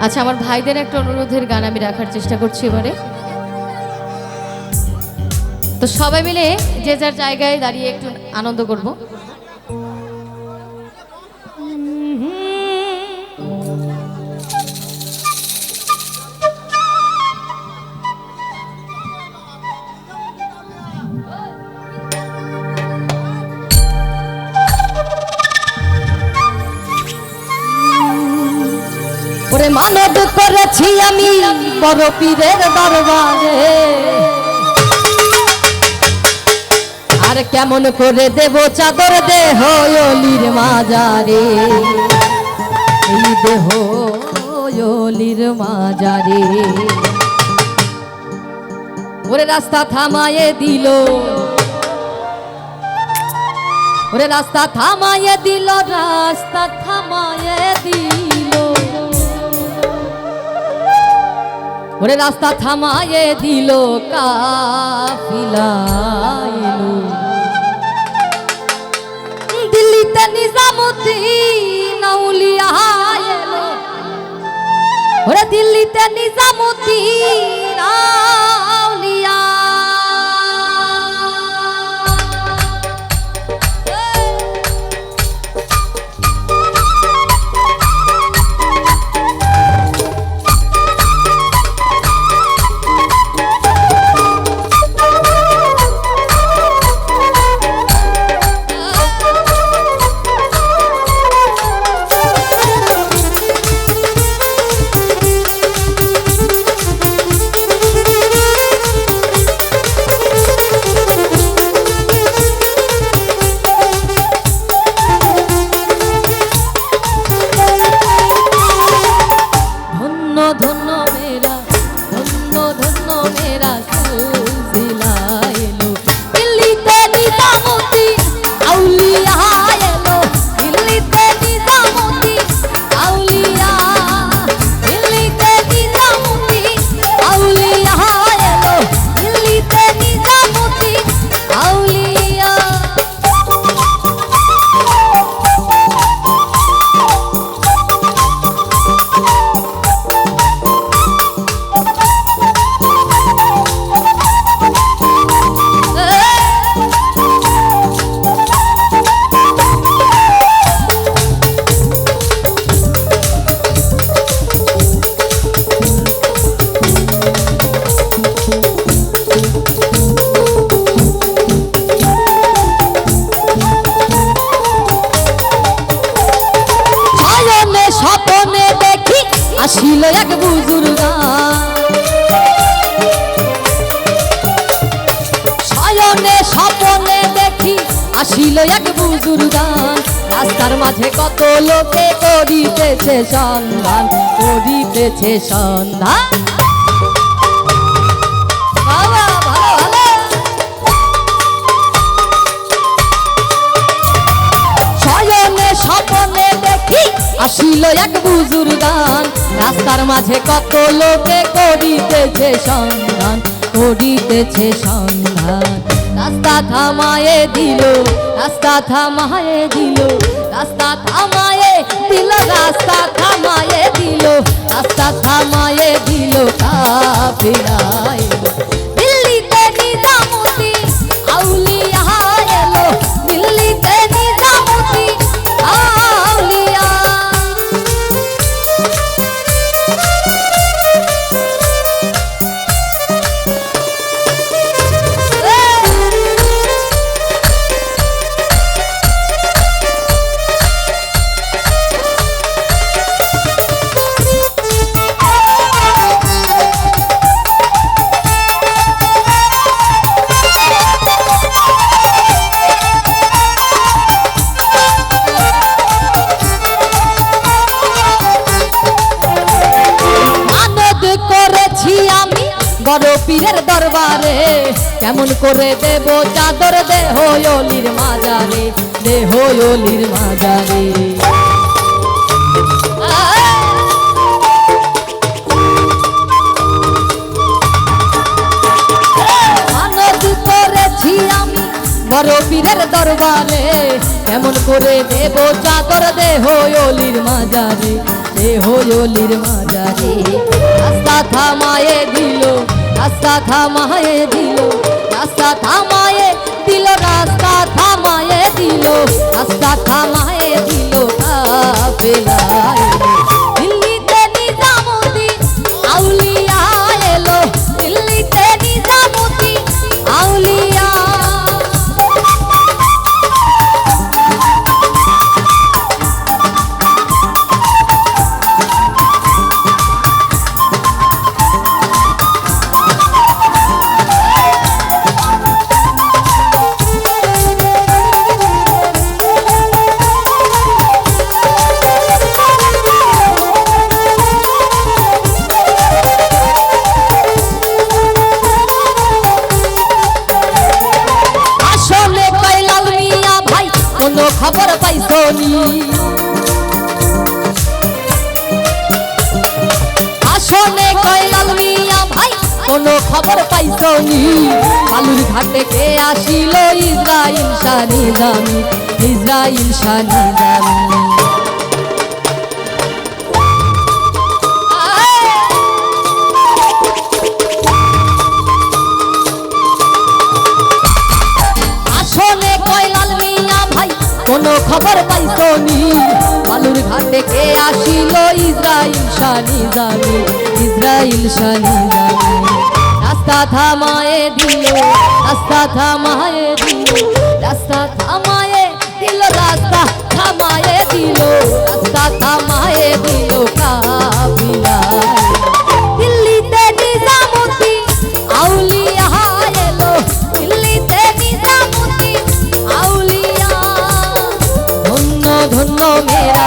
আচ্ছা, আমার ভাইদের একটা অনুরোধের গান আমি রাখার চেষ্টা করছি এবারে। তো সবাই মিলে যে যার জায়গায় দাঁড়িয়ে একটু আনন্দ করব। ওরে মানব করেছি আমি বড় পীরের দরবারে, আর কেমন করে দেব চাদর দেহ অলির মাজারে, এই দেহ অলির মাজারে। ওরে রাস্তা থামায়ে দিল, ওরে রাস্তা থামায়ে দিল, রাস্তা থামায়ে দিল, ওরে রাস্তা থামায়ে দিল, কাফিলা এলো দিল্লিতে নিজামুদ্দিন আউলিয়া এলো, ওরে দিল্লিতে নিজামুদ্দিন আউলিয়া। আসিল এক বুজুর্গান, শয়নে স্বপনে দেখি আসিল এক বুজুর্গান, রাস্তার মাঝে কত লোকে করিতেছে সন্ধান, করিতেছে সন্ধান। শয়নে স্বপনে দেখি আসিল এক বুজুর্গান, রাস্তার মাঝে কত লোকে করিতেছে সন্ধান, করিতেছে সন্ধান। রাস্তা থামায়ে দিল, রাস্তা থামায়ে দিল, রাস্তা থামায়ে দিল, রাস্তা থামায়ে দিল, রাস্তা থামায়ে দিল, কাফিলা এলো দিল্লিতে নিজামুদ্দিন আউলিয়া এলো, দিল্লিতে নিজামুদ্দিন আউলিয়া। বড় পীরের দরবারে, কেমন করে দেব চাদর দেহ অলির মাজারে, দেহ অলির মাজারে। মানত করেছি আমি বড় পীরের দরবারে, কেমন করে দেব চাদর দেহ অলির মাজারে, দেহ অলির মাজারে রাস্তা থামায়ে দিল রাস্তা থামায়ে দিল রাস্তা থামায়ে দিল রাস্তা থামায়ে দিল রাস্তা থামায়ে দিল কাফেলায় দিল্লিতে নিজামুদ্দিন আউলিয়া এলো দিল্লিতে নিজামুদ্দিন আউলিয়া কোনো খবর পাইছনি আসলে কয়লাল মিয়া ভাই কোনো খবর পাইছনি বালুর ঘাটে কে আসিল ইসরাইল শাহ নিজামী ইসরাইল শাহ নিজামী কোনো খবর পাইছনি বালুর ঘাটে কে আসিল ইসরাইল শাহ নিজামী ইসরাইল শাহ নিজামী রাস্তা থামায়ে দিল রাস্তা থামায়ে দিল রাস্তা থামায়ে দিল রাস্তা থামায়ে দিল রাস্তা থামায়ে দিল কাফিলায় দিল্লিতে নিজামুদ্দিন আউলিয়া এলো দিল্লিতে নিজামুদ্দিন আউলিয়া ধন্য ধন্য মেরা